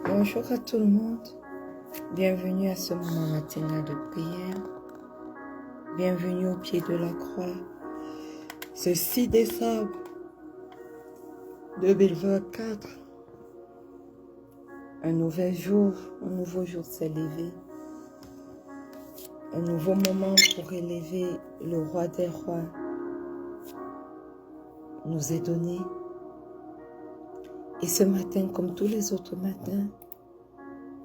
Bonjour à tout le monde, bienvenue à ce moment matinal de prière, bienvenue au pied de la croix, ce 6 décembre 2024, un nouveau jour s'est levé, un nouveau moment pour élever le roi des rois nous est donné. Et ce matin, comme tous les autres matins,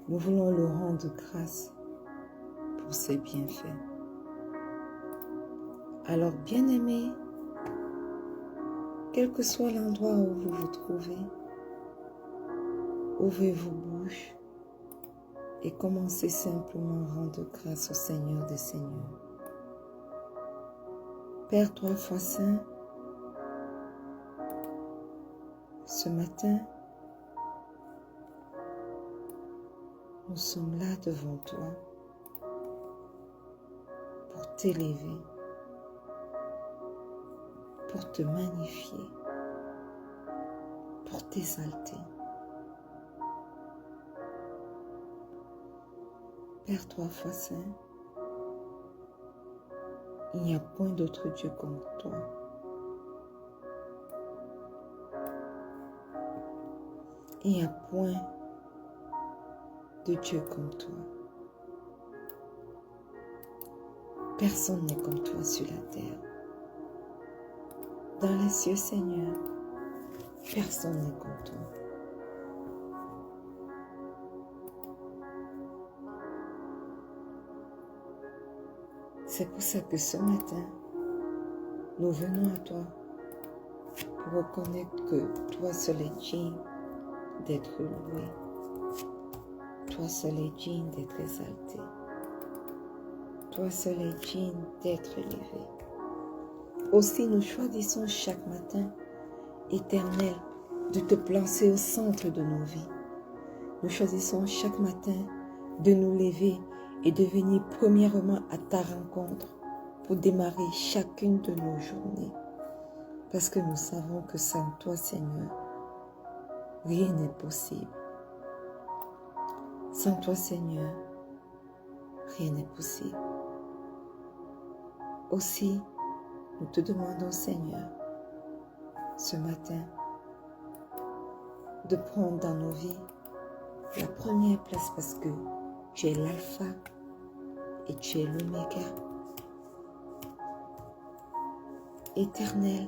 nous voulons le rendre grâce pour ses bienfaits. Alors, bien-aimés, quel que soit l'endroit où vous vous trouvez, ouvrez vos bouches et commencez simplement à rendre grâce au Seigneur des Seigneurs. Père 3 fois saint, ce matin, nous sommes là devant toi pour t'élever, pour te magnifier, pour t'exalter. Père 3 fois saint, il n'y a point d'autre Dieu comme toi. Il n'y a point de Dieu comme toi. Personne n'est comme toi sur la terre. Dans les cieux, Seigneur, personne n'est comme toi. C'est pour ça que ce matin, nous venons à toi pour reconnaître que toi seul est digne d'être loué. Toi seul est digne d'être exalté. Toi seul est digne d'être élevé. Aussi, nous choisissons chaque matin, Éternel, de te placer au centre de nos vies. Nous choisissons chaque matin de nous lever et de venir premièrement à ta rencontre pour démarrer chacune de nos journées. Parce que nous savons que sans toi, Seigneur, rien n'est possible. Sans toi, Seigneur, rien n'est possible. Aussi, nous te demandons, Seigneur, ce matin, de prendre dans nos vies la première place parce que tu es l'alpha et tu es l'oméga. Éternel,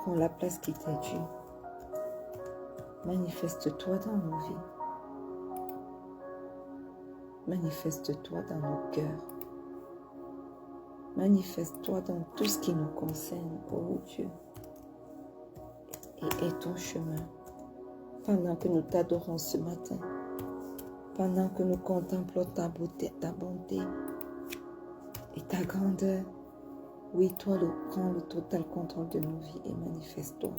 prends la place qui t'est due. Manifeste-toi dans nos vies. Manifeste-toi dans nos cœurs. Manifeste-toi dans tout ce qui nous concerne, ô Dieu. Et aie ton chemin pendant que nous t'adorons ce matin, pendant que nous contemplons ta beauté, ta bonté et ta grandeur. Oui, toi, prends le total contrôle de nos vies et manifeste-toi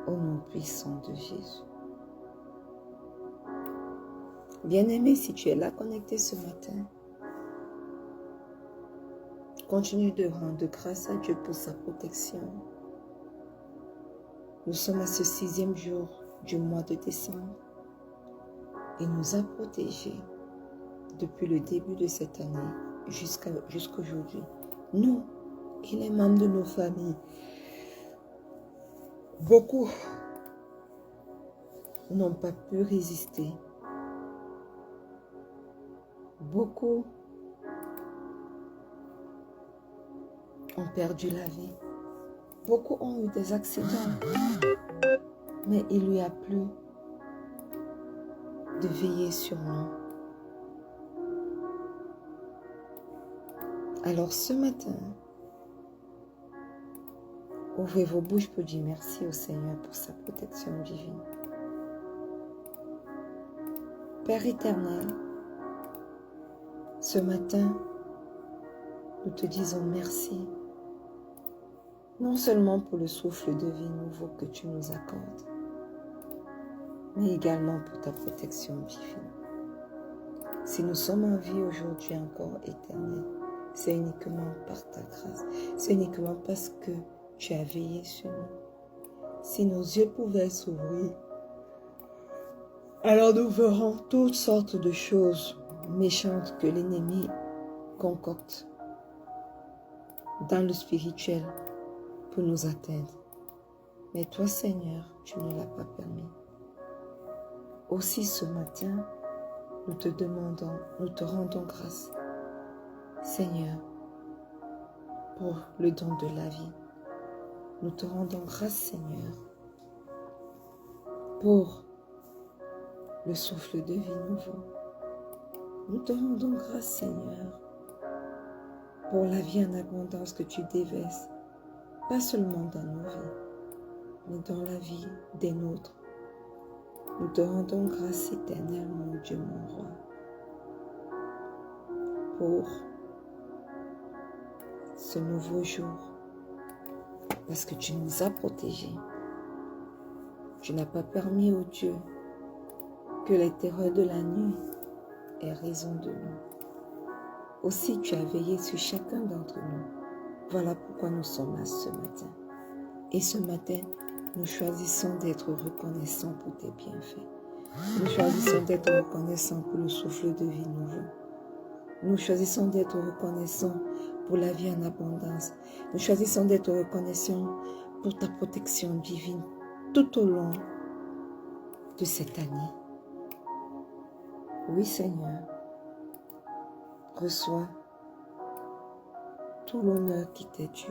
au nom puissant de Jésus. Bien-aimé, si tu es là connecté ce matin, continue de rendre grâce à Dieu pour sa protection. Nous sommes à ce 6e jour du mois de décembre. Il nous a protégés depuis le début de cette année jusqu'aujourd'hui. Nous et les membres de nos familles. Beaucoup n'ont pas pu résister. Beaucoup ont perdu la vie. Beaucoup ont eu des accidents. Mais il lui a plu de veiller sur nous. Alors ce matin, ouvrez vos bouches pour dire merci au Seigneur pour sa protection divine. Père éternel, ce matin, Nous te disons merci, non seulement pour le souffle de vie nouveau que tu nous accordes, mais également pour ta protection divine. Si nous sommes en vie aujourd'hui encore éternelle, c'est uniquement par ta grâce, c'est uniquement parce que tu as veillé sur nous. Si nos yeux pouvaient s'ouvrir, alors nous verrons toutes sortes de choses méchantes que l'ennemi concocte dans le spirituel pour nous atteindre. Mais toi, Seigneur, tu ne l'as pas permis. Aussi ce matin, nous te rendons grâce, Seigneur, pour le don de la vie. Nous te rendons grâce, Seigneur, pour le souffle de vie nouveau. Nous te rendons grâce, Seigneur, pour la vie en abondance que tu déverses, pas seulement dans nos vies, mais dans la vie des nôtres. Nous te rendons grâce éternelle, mon Dieu, mon roi, pour ce nouveau jour, parce que tu nous as protégés. Tu n'as pas permis, ô Dieu, que les terreurs de la nuit aient raison de nous. Aussi, tu as veillé sur chacun d'entre nous. Voilà pourquoi nous sommes là ce matin. Et ce matin, nous choisissons d'être reconnaissants pour tes bienfaits. Nous choisissons d'être reconnaissants pour le souffle de vie nouveau. Nous choisissons d'être reconnaissants pour la vie en abondance. Nous choisissons d'être reconnaissants pour ta protection divine tout au long de cette année. Oui, Seigneur, reçois tout l'honneur qui t'est dû.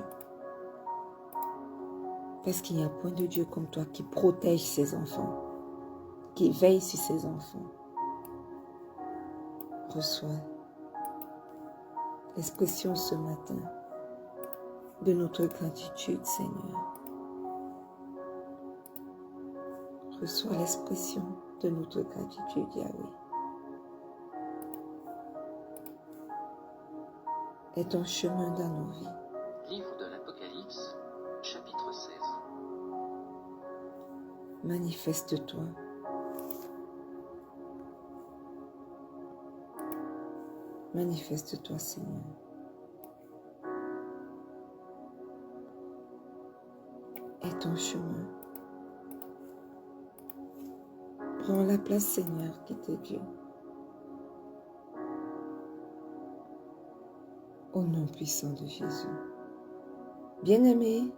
Parce qu'il n'y a point de Dieu comme toi qui protège ses enfants, qui veille sur ses enfants. Reçois l'expression ce matin de notre gratitude, Seigneur. Reçois l'expression de notre gratitude, Yahweh. Et ton chemin dans nos vies. Livre de l'Apocalypse, chapitre 16. Manifeste-toi. Manifeste-toi, Seigneur. Et ton chemin. Prends la place, Seigneur, qui t'est due. Au nom puissant de Jésus. Bien-aimés,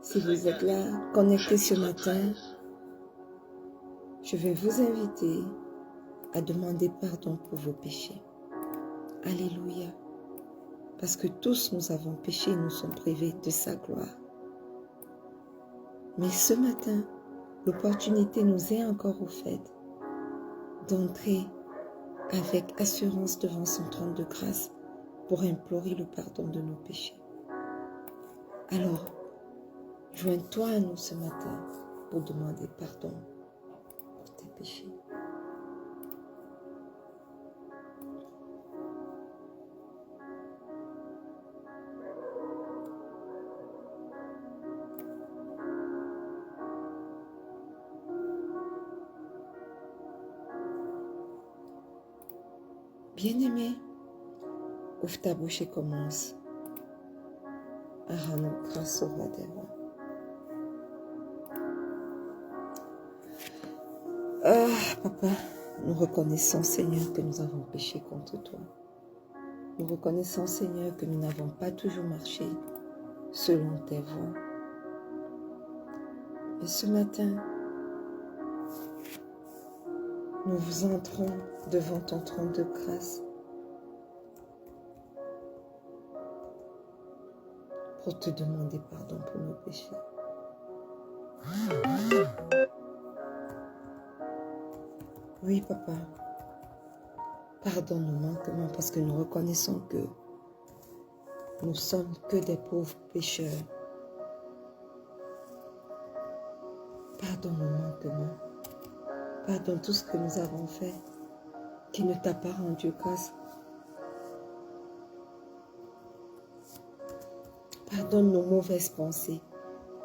si vous êtes là, connectés ce matin, je vais vous inviter à demander pardon pour vos péchés. Alléluia. Parce que tous nous avons péché et nous sommes privés de sa gloire. Mais ce matin, l'opportunité nous est encore offerte d'entrer avec assurance devant son trône de grâce pour implorer le pardon de nos péchés. Alors, joins-toi à nous ce matin pour demander pardon pour tes péchés. Bien-aimé, ouvre ta bouche et commence à rendre grâce au roi des rois. Papa, nous reconnaissons, Seigneur, que nous avons péché contre toi. Nous reconnaissons, Seigneur, que nous n'avons pas toujours marché selon tes voies. Et ce matin, nous vous entrons devant ton trône de grâce pour te demander pardon pour nos péchés. Oui, Papa, pardonne nos manquements parce que nous reconnaissons que nous sommes que des pauvres pécheurs. Pardonne nos manquements. Pardonne tout ce que nous avons fait qui ne t'a pas rendu grâce. Pardonne nos mauvaises pensées.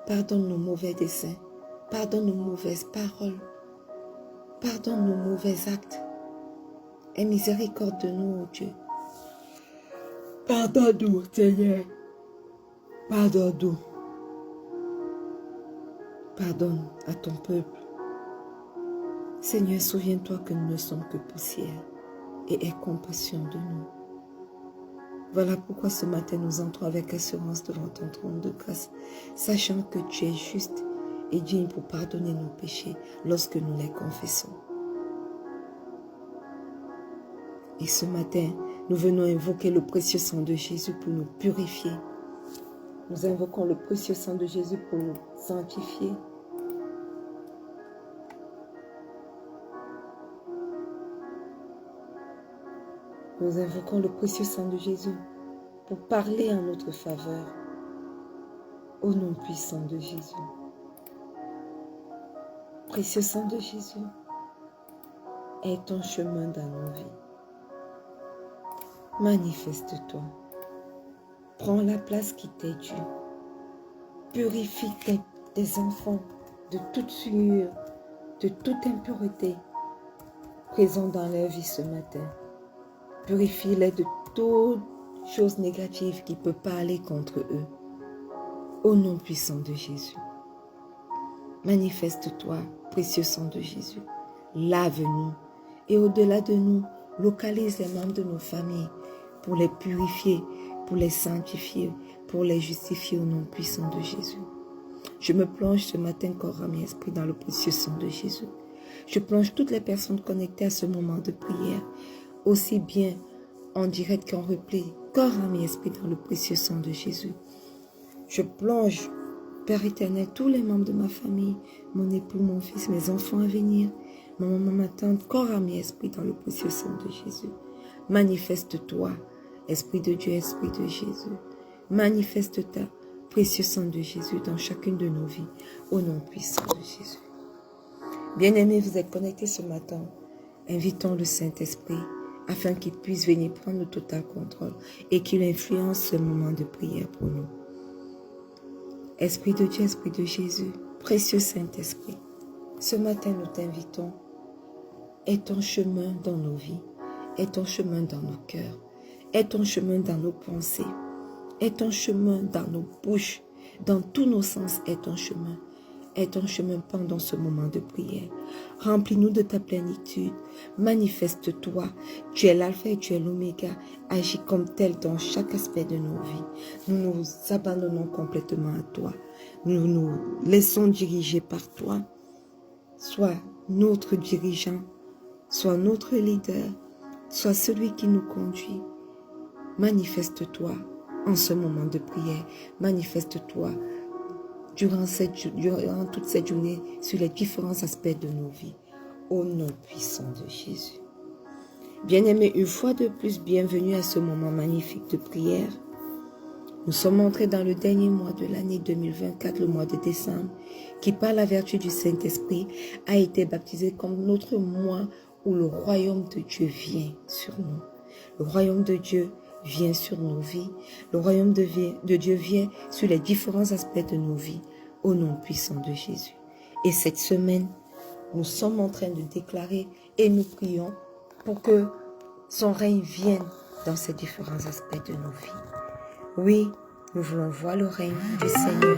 Pardonne nos mauvais desseins. Pardonne nos mauvaises paroles. Pardonne nos mauvais actes. Aie miséricorde de nous, ô Dieu. Pardonne-nous, Seigneur. Pardonne-nous. Pardonne à ton peuple. Seigneur, souviens-toi que nous ne sommes que poussière et aie compassion de nous. Voilà pourquoi ce matin nous entrons avec assurance devant ton trône de grâce, sachant que tu es juste et digne pour pardonner nos péchés lorsque nous les confessons. Et ce matin, nous venons invoquer le précieux sang de Jésus pour nous purifier. Nous invoquons le précieux sang de Jésus pour nous sanctifier. Nous invoquons le précieux sang de Jésus pour parler en notre faveur. Au nom puissant de Jésus. Précieux sang de Jésus, aie ton chemin dans nos vies. Manifeste-toi. Prends la place qui t'est due. Purifie tes enfants de toute souillure, de toute impureté présente dans leur vie ce matin. Purifie-les de toute chose négative qui peut parler contre eux. Au nom puissant de Jésus. Manifeste-toi, précieux sang de Jésus. Lave-nous et au-delà de nous, localise les membres de nos familles pour les purifier, pour les sanctifier, pour les justifier au nom puissant de Jésus. Je me plonge ce matin, corps, âme et esprit, dans le précieux sang de Jésus. Je plonge toutes les personnes connectées à ce moment de prière, aussi bien en direct qu'en replay, corps, âme et esprit, dans le précieux sang de Jésus. Je plonge, Père éternel, tous les membres de ma famille, mon époux, mon fils, mes enfants à venir, ma maman, ma tante, corps, âme et esprit, dans le précieux sang de Jésus. Manifeste-toi, Esprit de Dieu, Esprit de Jésus. Manifeste-toi, précieux sang de Jésus, dans chacune de nos vies, au nom puissant de Jésus. Bien-aimés, vous êtes connectés ce matin. Invitons le Saint-Esprit afin qu'il puisse venir prendre le total contrôle et qu'il influence ce moment de prière pour nous. Esprit de Dieu, Esprit de Jésus, précieux Saint-Esprit, ce matin nous t'invitons. Aie ton chemin dans nos vies, aie ton chemin dans nos cœurs, aie ton chemin dans nos pensées, aie ton chemin dans nos bouches, dans tous nos sens, aie ton chemin. Aie ton chemin pendant ce moment de prière. Remplis-nous de ta plénitude. Manifeste-toi. Tu es l'alpha et tu es l'oméga. Agis comme tel dans chaque aspect de nos vies. Nous nous abandonnons complètement à toi. Nous nous laissons diriger par toi. Sois notre dirigeant. Sois notre leader. Sois celui qui nous conduit. Manifeste-toi en ce moment de prière. Manifeste-toi durant toute cette journée sur les différents aspects de nos vies. Au nom puissant de Jésus. Bien-aimés, une fois de plus, bienvenue à ce moment magnifique de prière. Nous sommes entrés dans le dernier mois de l'année 2024, le mois de décembre, qui par la vertu du Saint-Esprit a été baptisé comme notre mois où le royaume de Dieu vient sur nous. Le royaume de Dieu vient sur nos vies. Le royaume de Dieu vient sur les différents aspects de nos vies, au nom puissant de Jésus. Et cette semaine, nous sommes en train de déclarer et nous prions pour que son règne vienne dans ces différents aspects de nos vies. Oui, nous voulons voir le règne du Seigneur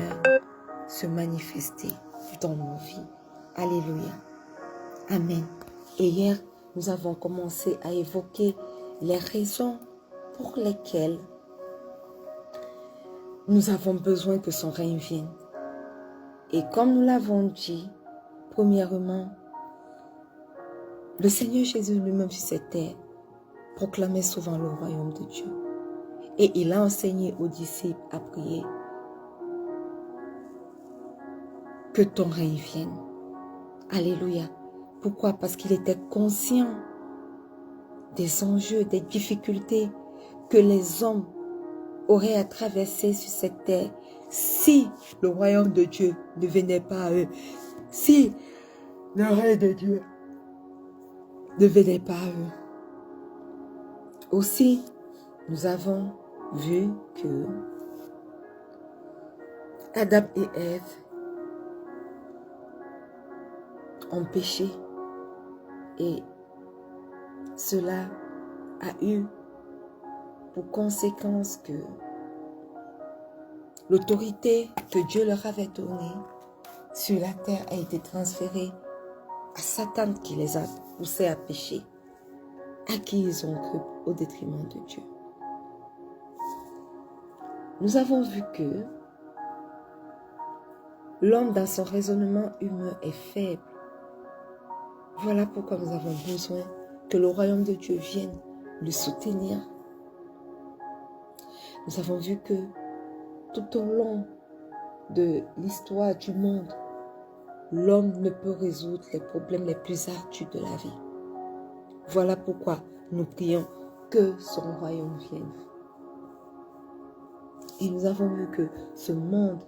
se manifester dans nos vies. Alléluia. Amen. Et hier, nous avons commencé à évoquer les raisons pour lesquelles nous avons besoin que son règne vienne. Et comme nous l'avons dit, premièrement, le Seigneur Jésus lui-même sur cette terre proclamait souvent le royaume de Dieu. Et il a enseigné aux disciples à prier que ton règne vienne. Alléluia. Pourquoi? Parce qu'il était conscient des enjeux, des difficultés que les hommes auraient à traverser sur cette terre si le royaume de Dieu ne venait pas à eux, si le règne de Dieu ne venait pas à eux. Aussi, nous avons vu que Adam et Ève ont péché et cela a eu pour conséquence que l'autorité que Dieu leur avait donnée sur la terre a été transférée à Satan qui les a poussés à pécher, à qui ils ont cru au détriment de Dieu. Nous avons vu que l'homme dans son raisonnement humain est faible. Voilà pourquoi nous avons besoin que le royaume de Dieu vienne le soutenir. Nous avons vu que tout au long de l'histoire du monde, l'homme ne peut résoudre les problèmes les plus ardus de la vie. Voilà pourquoi nous prions que son royaume vienne. Et nous avons vu que ce monde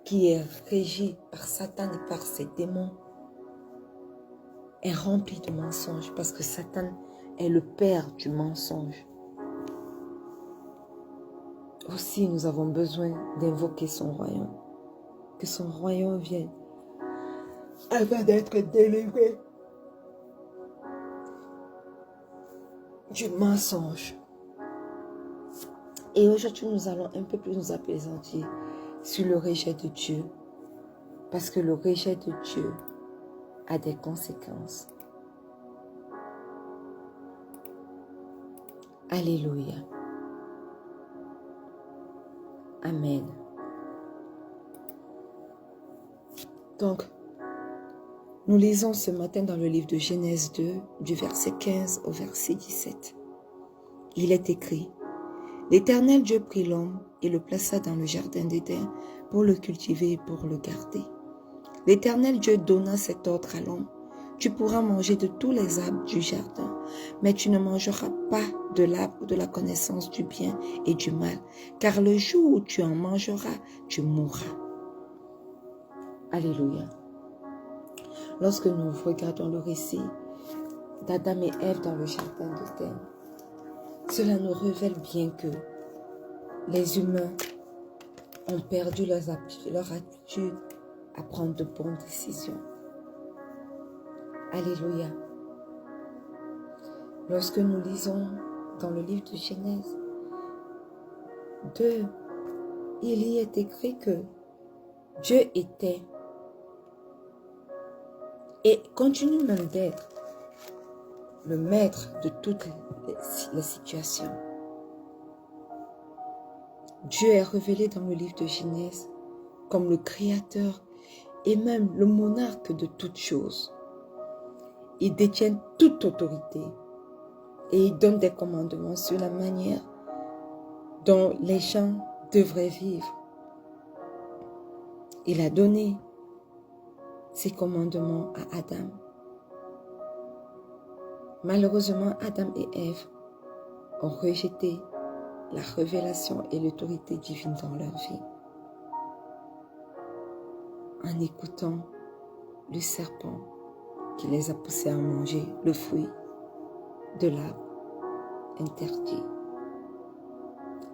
qui est régi par Satan et par ses démons est rempli de mensonges parce que Satan est le père du mensonge. Aussi, nous avons besoin d'invoquer son royaume. Que son royaume vienne afin d'être délivré du mensonge. Et aujourd'hui, nous allons un peu plus nous apaisantir sur le rejet de Dieu. Parce que le rejet de Dieu a des conséquences. Alléluia. Amen. Donc, nous lisons ce matin dans le livre de Genèse 2, du verset 15 au verset 17. Il est écrit: L'Éternel Dieu prit l'homme et le plaça dans le jardin d'Éden pour le cultiver et pour le garder. L'Éternel Dieu donna cet ordre à l'homme: Tu pourras manger de tous les arbres du jardin, mais tu ne mangeras pas de l'arbre de la connaissance du bien et du mal, car le jour où tu en mangeras, tu mourras. Alléluia. Lorsque nous regardons le récit d'Adam et Ève dans le jardin d'Éden, cela nous révèle bien que les humains ont perdu leur attitude à prendre de bonnes décisions. Alléluia. Lorsque nous lisons dans le livre de Genèse 2, il y est écrit que Dieu était et continue même d'être le maître de toutes les situations. Dieu est révélé dans le livre de Genèse comme le créateur et même le monarque de toutes choses. Il détient toute autorité et il donne des commandements sur la manière dont les gens devraient vivre. Il a donné ses commandements à Adam. Malheureusement, Adam et Ève ont rejeté la révélation et l'autorité divine dans leur vie en écoutant le serpent qui les a poussés à manger le fruit de l'arbre interdit.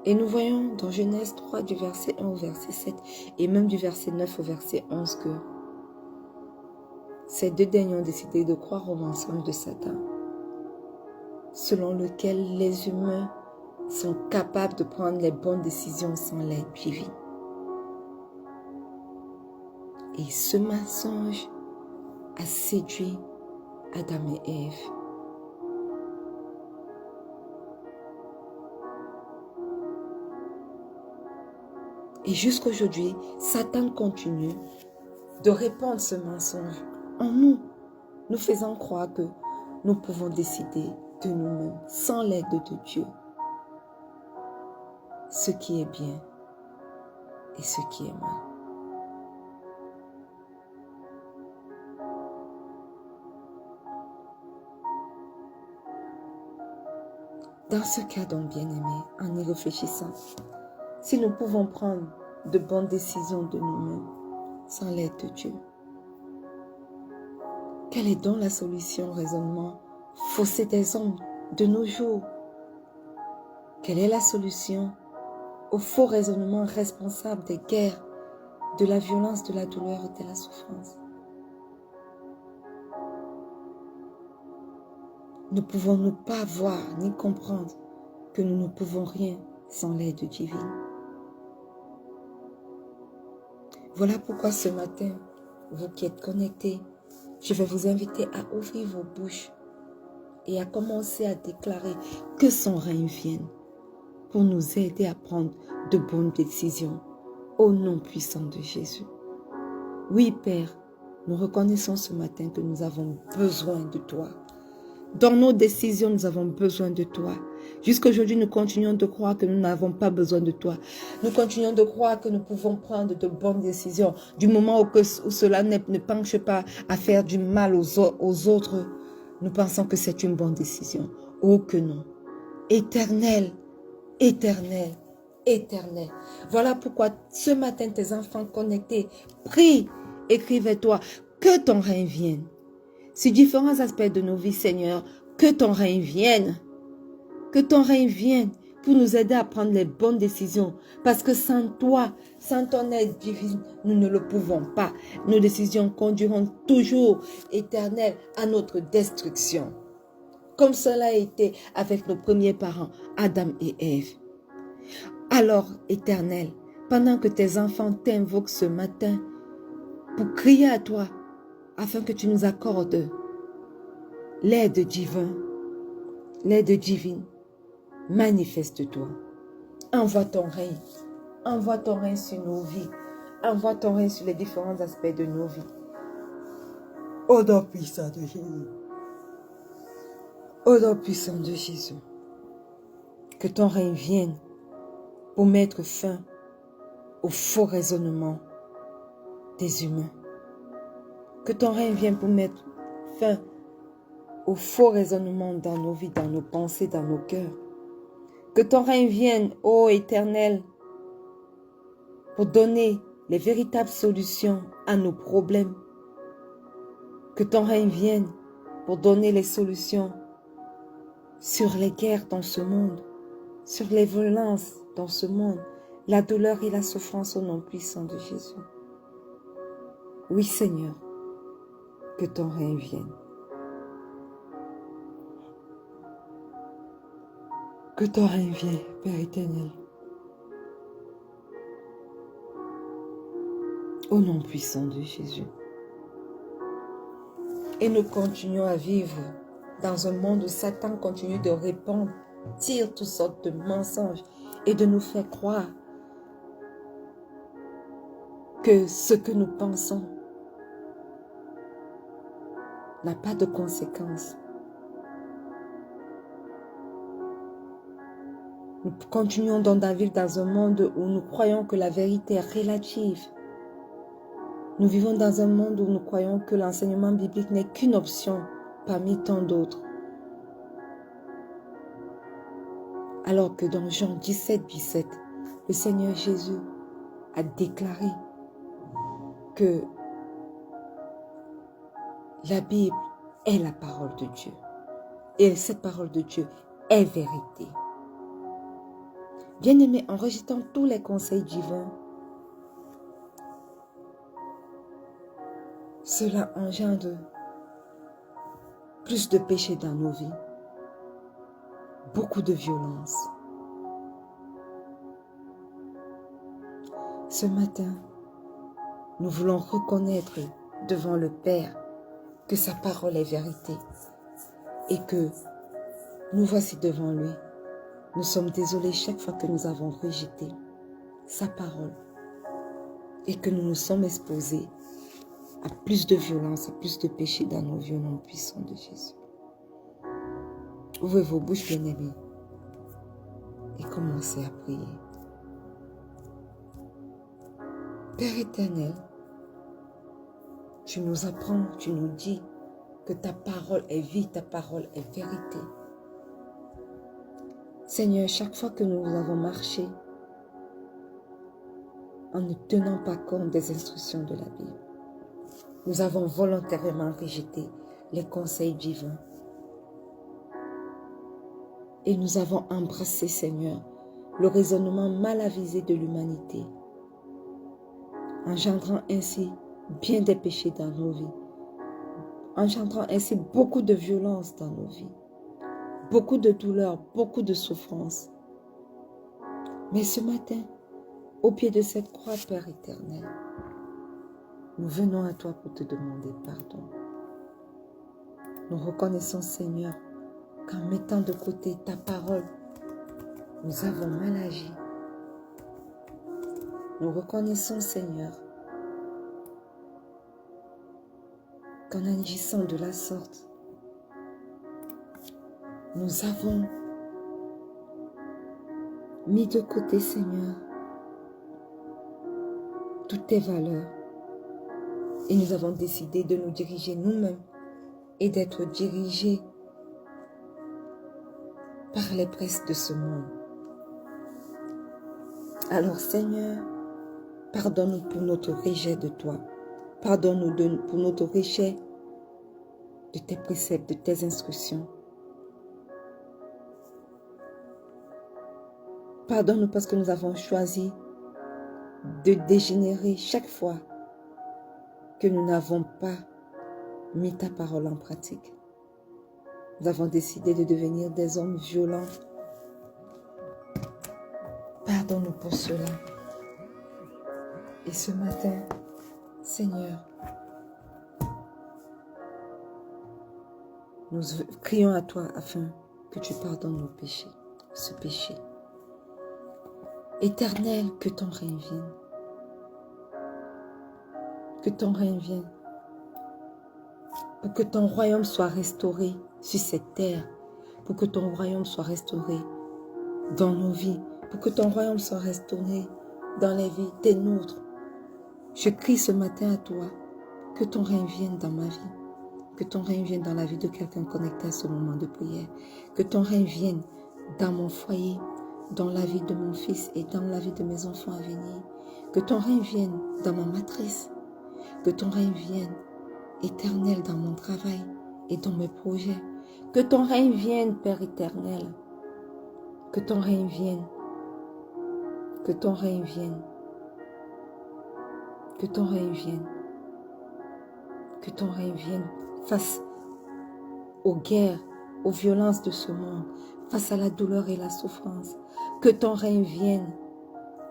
Et nous voyons dans Genèse 3 du verset 1 au verset 7 et même du verset 9 au verset 11 que ces deux derniers ont décidé de croire au mensonge de Satan, selon lequel les humains sont capables de prendre les bonnes décisions sans l'aide divine. Et ce mensonge a séduit Adam et Ève. Et jusqu'aujourd'hui, Satan continue de répandre ce mensonge en nous, nous faisant croire que nous pouvons décider de nous-mêmes, sans l'aide de Dieu, ce qui est bien et ce qui est mal. Dans ce cas donc, bien-aimés, en y réfléchissant, si nous pouvons prendre de bonnes décisions de nous-mêmes, sans l'aide de Dieu, quelle est donc la solution au raisonnement faussé des hommes de nos jours? Quelle est la solution au faux raisonnement responsable des guerres de la violence, de la douleur et de la souffrance. Ne pouvons-nous pas voir ni comprendre que nous ne pouvons rien sans l'aide divine? Voilà pourquoi ce matin, vous qui êtes connectés, je vais vous inviter à ouvrir vos bouches et à commencer à déclarer que son règne vienne pour nous aider à prendre de bonnes décisions au nom puissant de Jésus. Oui, Père, nous reconnaissons ce matin que nous avons besoin de toi. Dans nos décisions, nous avons besoin de toi. Jusqu'aujourd'hui, nous continuons de croire que nous n'avons pas besoin de toi. Nous continuons de croire que nous pouvons prendre de bonnes décisions. Du moment où cela ne penche pas à faire du mal aux autres, nous pensons que c'est une bonne décision. Oh que non. Éternel, éternel, éternel. Voilà pourquoi ce matin, tes enfants connectés prient, écrivez-toi, que ton règne vienne. Sur différents aspects de nos vies, Seigneur, que ton règne vienne. Que ton règne vienne pour nous aider à prendre les bonnes décisions. Parce que sans toi, sans ton aide divine, nous ne le pouvons pas. Nos décisions conduiront toujours, éternel, à notre destruction. Comme cela a été avec nos premiers parents, Adam et Ève. Alors, éternel, pendant que tes enfants t'invoquent ce matin pour crier à toi, afin que tu nous accordes l'aide divine, manifeste-toi. Envoie ton règne sur nos vies, envoie ton règne sur les différents aspects de nos vies. Au nom puissant de Jésus, au nom puissant de Jésus, que ton règne vienne pour mettre fin au faux raisonnement des humains. Que ton règne vienne pour mettre fin au faux raisonnement dans nos vies, dans nos pensées, dans nos cœurs. Que ton règne vienne, ô Éternel, pour donner les véritables solutions à nos problèmes. Que ton règne vienne pour donner les solutions sur les guerres dans ce monde, sur les violences dans ce monde, la douleur et la souffrance au nom puissant de Jésus. Oui, Seigneur, que ton règne vienne. Que ton règne vienne, Père éternel. Au nom puissant de Jésus. Et nous continuons à vivre dans un monde où Satan continue de répandre, tire toutes sortes de mensonges et de nous faire croire que ce que nous pensons n'a pas de conséquences. Nous continuons donc à vivre dans un monde où nous croyons que la vérité est relative. Nous vivons dans un monde où nous croyons que l'enseignement biblique n'est qu'une option parmi tant d'autres. Alors que dans Jean 17, le Seigneur Jésus a déclaré que la Bible est la parole de Dieu. Et cette parole de Dieu est vérité. Bien-aimés, en rejetant tous les conseils divins, cela engendre plus de péché dans nos vies, beaucoup de violence. Ce matin, nous voulons reconnaître devant le Père que sa parole est vérité et que nous voici devant lui. Nous sommes désolés chaque fois que nous avons rejeté sa parole et que nous nous sommes exposés à plus de violence, à plus de péché dans nos vies au nom puissant de Jésus. Ouvrez vos bouches, bien-aimés, et commencez à prier. Père éternel, tu nous apprends, tu nous dis que ta parole est vie, ta parole est vérité. Seigneur, chaque fois que nous avons marché en ne tenant pas compte des instructions de la Bible, nous avons volontairement rejeté les conseils divins. Et nous avons embrassé, Seigneur, le raisonnement mal avisé de l'humanité. engendrant ainsi bien des péchés dans nos vies, engendrant ainsi beaucoup de violence dans nos vies, beaucoup de douleurs, beaucoup de souffrances. Mais ce matin, au pied de cette croix, Père éternel, nous venons à toi pour te demander pardon. Nous reconnaissons, Seigneur, qu'en mettant de côté ta parole, nous avons mal agi. Nous reconnaissons, Seigneur, qu'en agissant de la sorte, nous avons mis de côté, Seigneur, toutes tes valeurs et nous avons décidé de nous diriger nous-mêmes et d'être dirigés par les princes de ce monde. Alors, Seigneur, pardonne-nous pour notre rejet de toi. Pardonne-nous pour notre rejet de tes préceptes, de tes instructions. Pardonne-nous parce que nous avons choisi de dégénérer chaque fois que nous n'avons pas mis ta parole en pratique. Nous avons décidé de devenir des hommes violents. Pardonne-nous pour cela. Et ce matin, Seigneur, nous crions à toi afin que tu pardonnes nos péchés, ce péché. Éternel, que ton règne vienne. Que ton règne vienne. Pour que ton royaume soit restauré sur cette terre. Pour que ton royaume soit restauré dans nos vies. Pour que ton royaume soit restauré dans les vies des nôtres. Je crie ce matin à toi. Que ton règne vienne dans ma vie. Que ton règne vienne dans la vie de quelqu'un connecté à ce moment de prière. Que ton règne vienne dans mon foyer, dans la vie de mon fils et dans la vie de mes enfants à venir. Que ton règne vienne dans ma matrice. Que ton règne vienne éternel dans mon travail et dans mes projets. Que ton règne vienne, Père éternel. Que ton règne vienne. Que ton règne vienne. Que ton règne vienne. Que ton règne vienne face aux guerres, aux violences de ce monde, face à la douleur et la souffrance. Que ton règne vienne.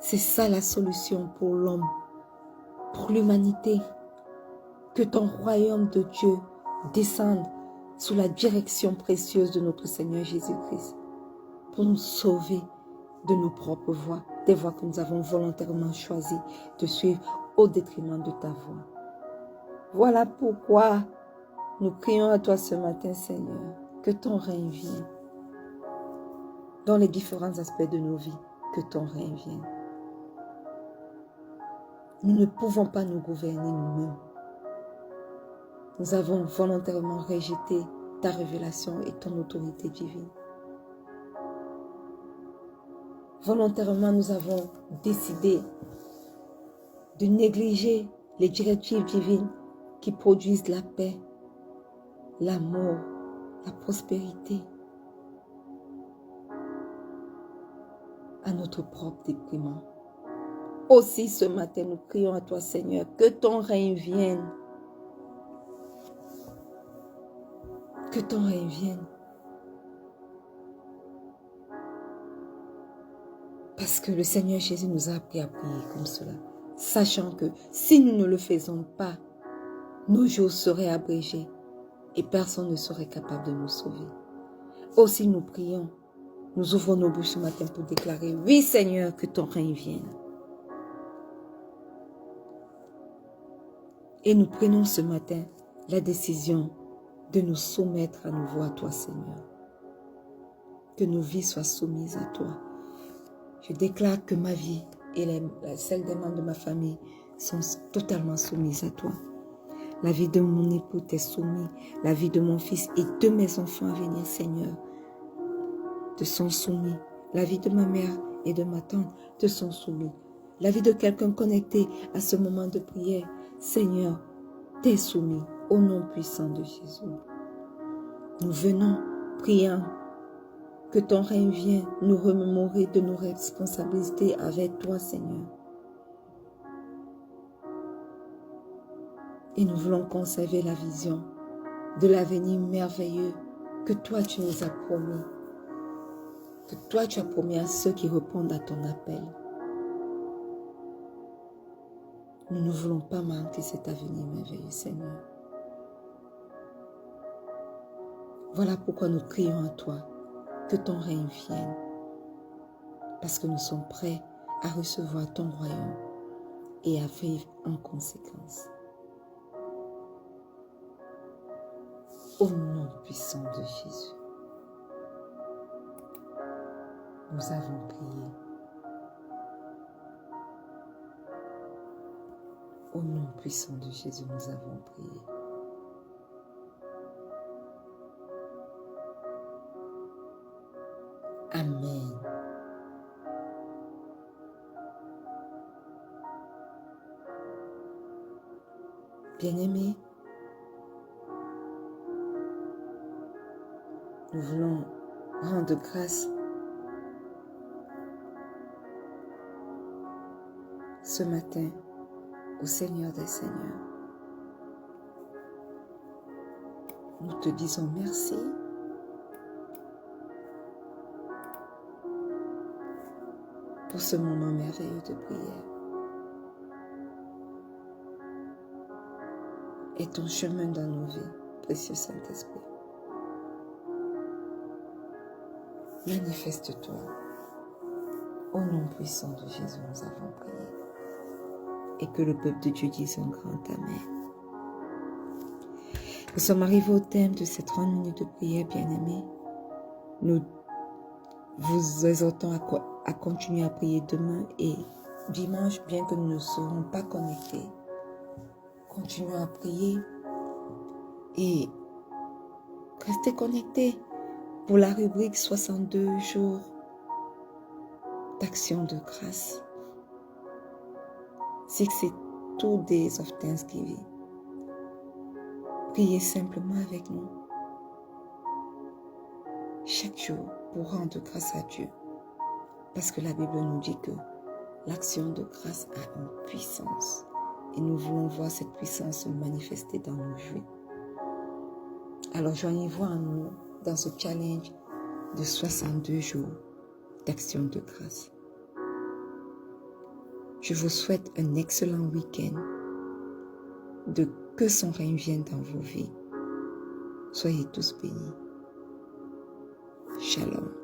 C'est ça la solution pour l'homme, pour l'humanité. Que ton royaume de Dieu descende sous la direction précieuse de notre Seigneur Jésus-Christ pour nous sauver de nos propres voies, des voies que nous avons volontairement choisies de suivre au détriment de ta voie. Voilà pourquoi nous crions à toi ce matin, Seigneur, que ton règne vienne dans les différents aspects de nos vies, que ton règne vienne. Nous ne pouvons pas nous gouverner nous-mêmes. Nous avons volontairement rejeté ta révélation et ton autorité divine. Volontairement, nous avons décidé de négliger les directives divines qui produisent la paix, l'amour, la prospérité à notre propre déprimant. Aussi ce matin, nous crions à toi, Seigneur, que ton règne vienne. Que ton règne vienne. Parce que le Seigneur Jésus nous a appris à prier comme cela, sachant que si nous ne le faisons pas, nos jours seraient abrégés et personne ne serait capable de nous sauver. Aussi nous prions, nous ouvrons nos bouches ce matin pour déclarer, oui Seigneur, que ton règne vienne. Et nous prenons ce matin la décision de nous soumettre à nouveau à toi, Seigneur. Que nos vies soient soumises à toi. Je déclare que ma vie et celle des membres de ma famille sont totalement soumises à toi. La vie de mon époux t'est soumise. La vie de mon fils et de mes enfants à venir, Seigneur, te sont soumis. La vie de ma mère et de ma tante te sont soumis. La vie de quelqu'un connecté à ce moment de prière, Seigneur, t'est soumis au nom puissant de Jésus. Nous venons priant que ton règne vienne nous remémorer de nos responsabilités avec toi, Seigneur. Et nous voulons conserver la vision de l'avenir merveilleux que toi tu nous as promis. Que toi tu as promis à ceux qui répondent à ton appel. Nous ne voulons pas manquer cet avenir merveilleux, Seigneur. Voilà pourquoi nous crions à toi, que ton règne vienne. Parce que nous sommes prêts à recevoir ton royaume et à vivre en conséquence. Au nom puissant de Jésus, nous avons prié. Au nom puissant de Jésus, nous avons prié. Amen. Bien-aimés, nous voulons rendre grâce ce matin au Seigneur des Seigneurs. Nous te disons merci pour ce moment merveilleux de prière. Et ton chemin dans nos vies, précieux Saint-Esprit. Manifeste-toi. Au nom puissant de Jésus, nous avons prié. Et que le peuple de Dieu dise un grand Amen. Nous sommes arrivés au thème de ces 30 minutes de prière, bien-aimés. Nous vous exhortons à continuer à prier demain et dimanche, bien que nous ne serons pas connectés. Continuons à prier et restez connectés pour la rubrique 62 jours d'action de grâce. 62 days of Thanksgiving. Priez simplement avec nous chaque jour pour rendre grâce à Dieu. Parce que la Bible nous dit que l'action de grâce a une puissance. Et nous voulons voir cette puissance se manifester dans nos vies. Alors joignez-vous à nous dans ce challenge de 62 jours d'action de grâce. Je vous souhaite un excellent week-end. Que son règne vienne dans vos vies. Soyez tous bénis. Shalom.